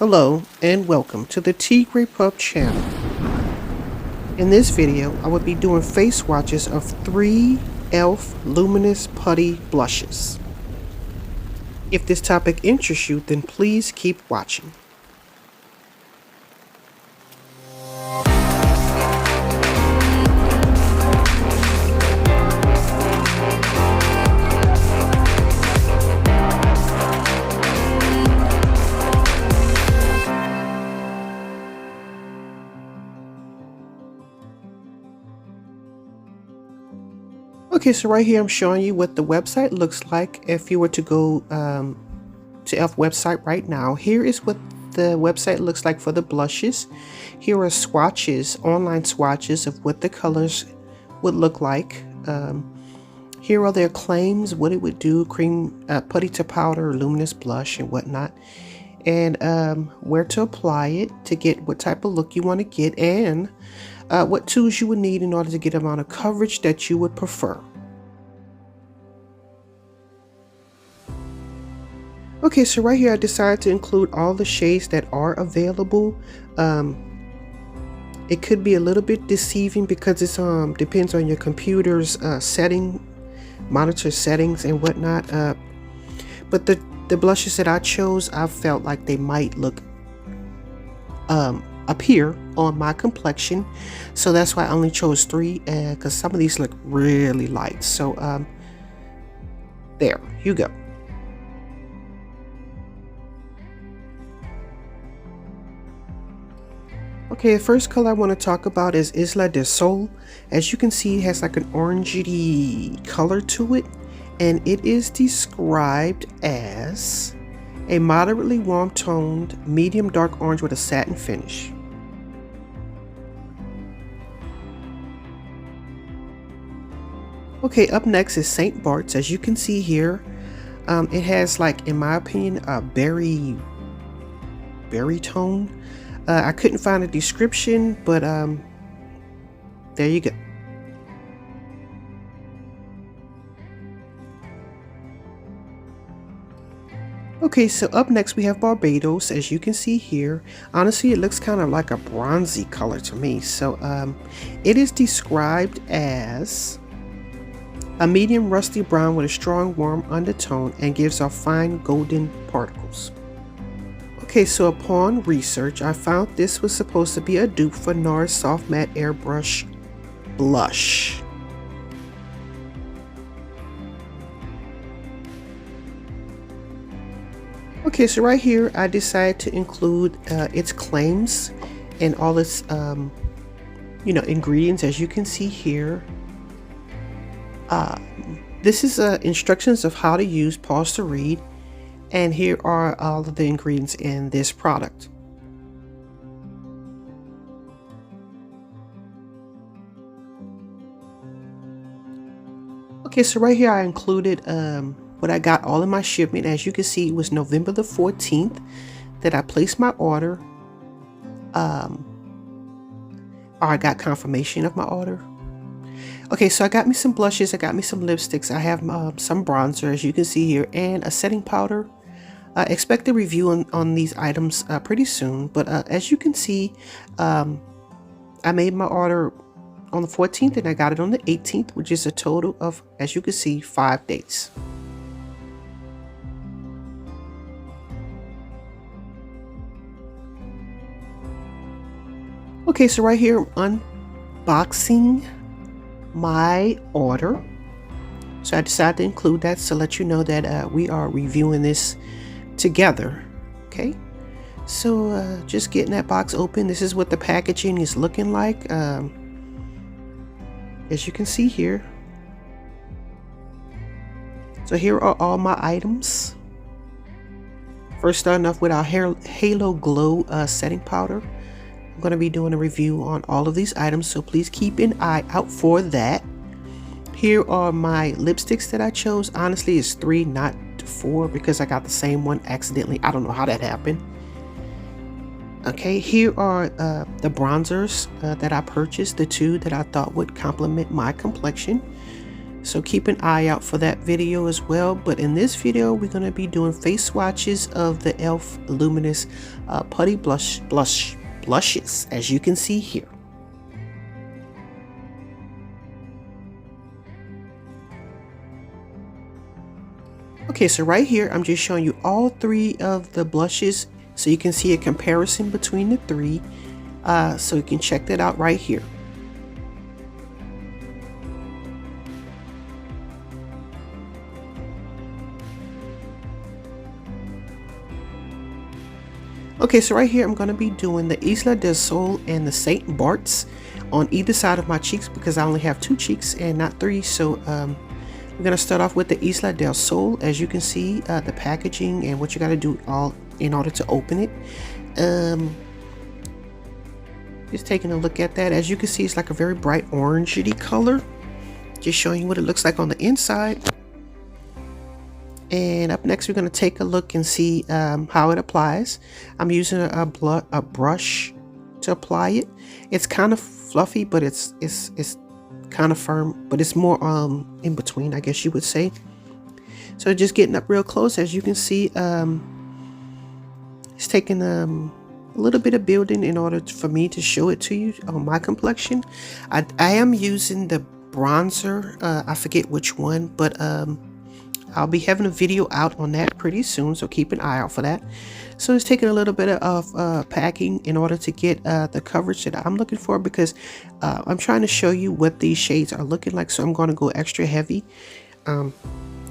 Hello and welcome to the TigrePup channel. In this video, I will be doing face swatches of 3 E.L.F. Luminous Putty Blushes. If this topic interests you, then please keep watching. Okay, so right here I'm showing you what the website looks like if you were to go to E.L.F. website right now. Here is what the website looks like for the blushes. Here are swatches, online swatches of what the colors would look like. Here are their claims, what it would do, cream, putty to powder, luminous blush and whatnot. And where to apply it to get what type of look you want to get, and what tools you would need in order to get the amount of coverage that you would prefer. Okay, so right here I decided to include all the shades that are available. It could be a little bit deceiving because it's depends on your computer's monitor settings and whatnot. But the blushes that I chose, I felt like they might look appear on my complexion, so that's why I only chose 3, because some of these look really light. So there you go. Okay, the first color I want to talk about is Isla de Sol. As you can see, it has like an orangey color to it, and it is described as a moderately warm toned medium dark orange with a satin finish. Okay, up next is St. Barts. As you can see here, it has, like, in my opinion, a berry tone. I couldn't find a description, but there you go. Okay, so up next we have Barbados. As you can see here, honestly it looks kind of like a bronzy color to me. So it is described as a medium rusty brown with a strong warm undertone and gives off fine golden particles. Okay, so upon research I found this was supposed to be a dupe for NARS Soft Matte Airbrush Blush. Okay, so right here I decided to include its claims and all its ingredients. As you can see here, this is instructions of how to use, pause to read, and here are all of the ingredients in this product. Okay, so right here I included what I got all in my shipment. As you can see, it was November the 14th that I placed my order, or I got confirmation of my order. Okay, so I got me some blushes, I got me some lipsticks, I have some bronzer, as you can see here, and a setting powder. Expect a review on these items pretty soon, but as you can see, I made my order on the 14th and I got it on the 18th, which is a total of, as you can see, 5 days. Okay, so right here I'm unboxing my order. So I decided to include that to let you know that we are reviewing this together. Okay, so just getting that box open. This is what the packaging is looking like. As you can see here. So here are all my items. First, starting off with our Halo Glow setting powder. I'm going to be doing a review on all of these items, so please keep an eye out for that. Here are my lipsticks that I chose. Honestly, it's 3, not 4, because I got the same one accidentally. I don't know how that happened. Okay, here are the bronzers that I purchased, the 2 that I thought would complement my complexion. So keep an eye out for that video as well. But in this video, we're going to be doing face swatches of the E.L.F. Luminous Putty Blushes, as you can see here. Okay, so right here, I'm just showing you all three of the blushes so you can see a comparison between the three. So you can check that out right here. Okay, so right here I'm going to be doing the Isla del Sol and the Saint Barts on either side of my cheeks because I only have 2 cheeks and not 3. So we're going to start off with the Isla del Sol. As you can see, the packaging and what you got to do all in order to open it. Just taking a look at that. As you can see, it's like a very bright orangey color. Just showing you what it looks like on the inside. And up next, we're going to take a look and see how it applies. I'm using a brush to apply it. It's kind of fluffy, but it's kind of firm, but it's more in between, I guess you would say. So just getting up real close, as you can see, it's taking a little bit of building in order for me to show it to you on my complexion. I am using the bronzer. I forget which one, but I'll be having a video out on that pretty soon, so keep an eye out for that. So it's taking a little bit of packing in order to get the coverage that I'm looking for, because I'm trying to show you what these shades are looking like. So I'm going to go extra heavy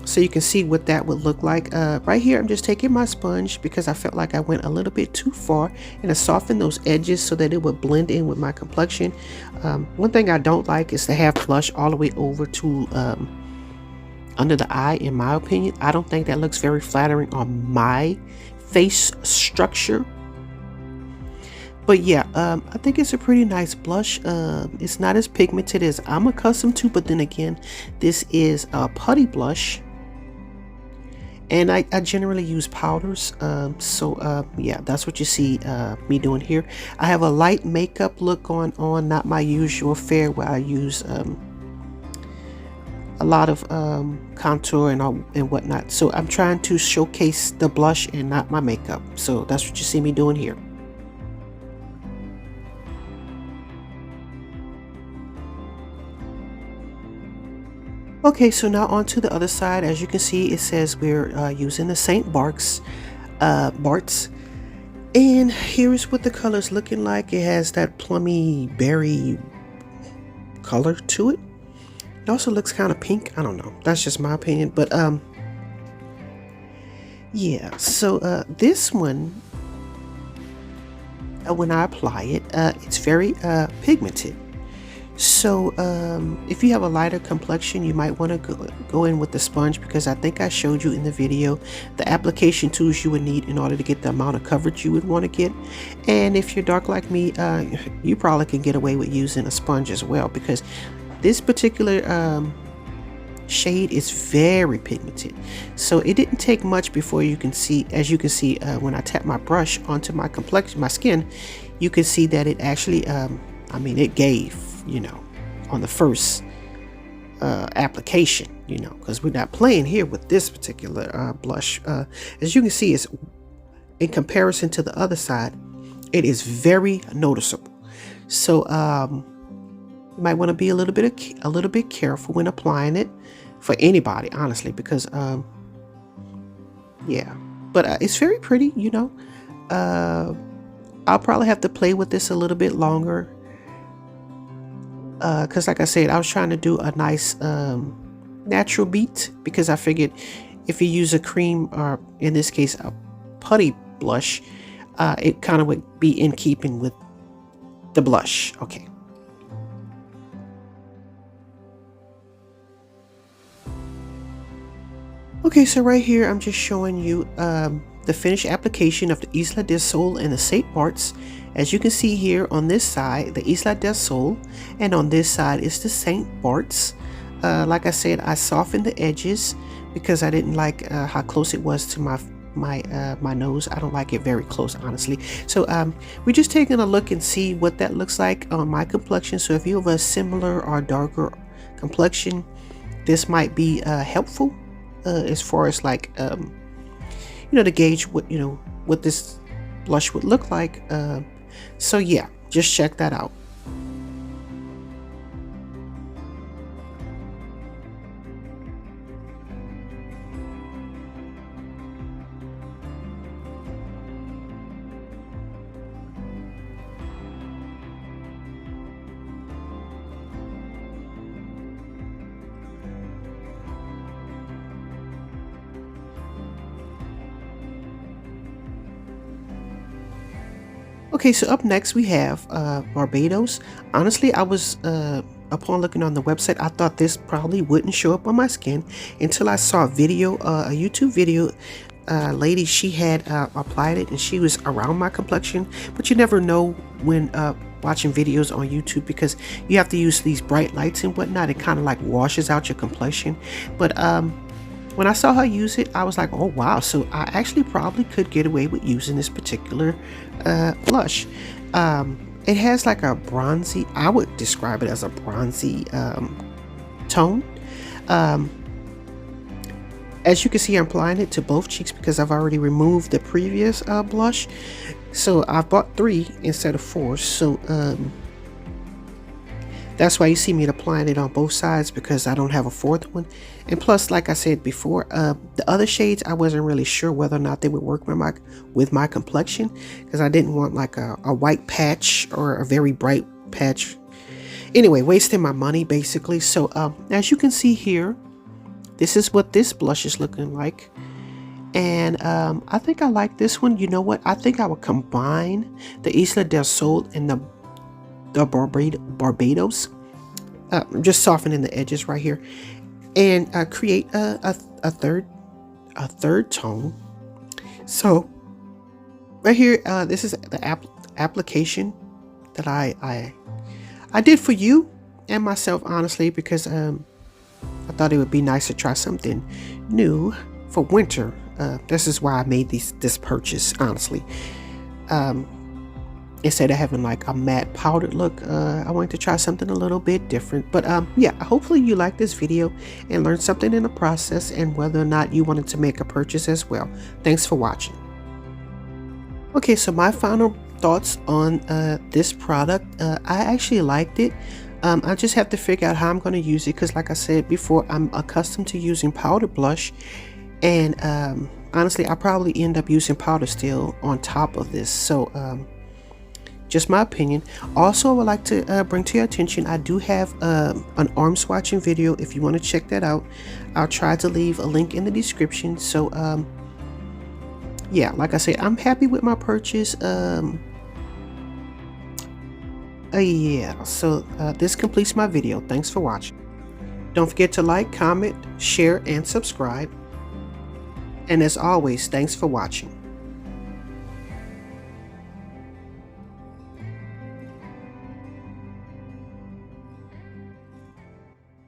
so you can see what that would look like. Right here, I'm just taking my sponge because I felt like I went a little bit too far, and I softened those edges so that it would blend in with my complexion. One thing I don't like is to have blush all the way over to under the eye. In my opinion, I don't think that looks very flattering on my face structure. But yeah, I think it's a pretty nice blush. It's not as pigmented as I'm accustomed to, but then again, this is a putty blush, and I generally use powders. Yeah, that's what you see me doing here. I have a light makeup look on, not my usual fare where I use a lot of contour and whatnot. So I'm trying to showcase the blush and not my makeup. So that's what you see me doing here. Okay, so now on to the other side. As you can see, it says we're using the Saint Barts. And here's what the color's looking like. It has that plummy berry color to it. It also looks kind of pink. I don't know. That's just my opinion. But yeah. So this one, when I apply it, it's very pigmented. So if you have a lighter complexion, you might want to go in with the sponge, because I think I showed you in the video the application tools you would need in order to get the amount of coverage you would want to get. And if you're dark like me, you probably can get away with using a sponge as well, because this particular shade is very pigmented. So it didn't take much before you can see, as you can see when I tap my brush onto my complexion, my skin, you can see that it actually, I mean, it gave, you know, on the first application, you know, because we're not playing here with this particular blush. As you can see, it's in comparison to the other side, it is very noticeable. So you might want to be a little bit careful when applying it, for anybody, honestly, because yeah, but it's very pretty, you know. I'll probably have to play with this a little bit longer, because like I said, I was trying to do a nice natural beat, because I figured if you use a cream, or in this case a putty blush, it kind of would be in keeping with the blush. Okay. Okay, so right here, I'm just showing you the finished application of the Isla del Sol and the Saint Barts. As you can see here on this side, the Isla del Sol, and on this side is the Saint Barts. Like I said, I softened the edges because I didn't like how close it was to my nose. I don't like it very close, honestly. So we're just taking a look and see what that looks like on my complexion. So if you have a similar or darker complexion, this might be helpful as far as like to gauge what this blush would look like. So yeah, just check that out. Okay, so up next we have Barbados. Honestly, I was upon looking on the website, I thought this probably wouldn't show up on my skin until I saw a video, a YouTube video. Lady, she had applied it and she was around my complexion, but you never know when watching videos on YouTube, because you have to use these bright lights and whatnot. It kind of like washes out your complexion. But when I saw her use it, I was like, oh wow, so I actually probably could get away with using this particular blush. It has like a bronzy, I would describe it as a bronzy tone. As you can see, I'm applying it to both cheeks because I've already removed the previous blush. So I bought 3 instead of 4. So that's why you see me applying it on both sides, because I don't have a 4th one. And plus, like I said before, the other shades, I wasn't really sure whether or not they would work with my complexion, because I didn't want like a white patch or a very bright patch. Anyway, wasting my money basically. So as you can see here, this is what this blush is looking like. And I think I like this one. You know what? I think I would combine the Isla del Sol and the Barbados, just softening the edges right here, and create a third tone. So right here, this is the application that I did for you and myself, honestly, because I thought it would be nice to try something new for winter. This is why I made this purchase, honestly. Instead of having like a matte powdered look, I wanted to try something a little bit different. But yeah, hopefully you like this video and learned something in the process, and whether or not you wanted to make a purchase as well. Thanks for watching. Okay, so my final thoughts on this product. I actually liked it. I just have to figure out how I'm going to use it, because like I said before, I'm accustomed to using powder blush, and honestly, I probably end up using powder still on top of this. So just my opinion. Also, I would like to bring to your attention, I do have an arm swatching video. If you want to check that out, I'll try to leave a link in the description. So yeah, like I said, I'm happy with my purchase. Yeah, so this completes my video. Thanks for watching. Don't forget to like, comment, share, and subscribe. And as always, thanks for watching.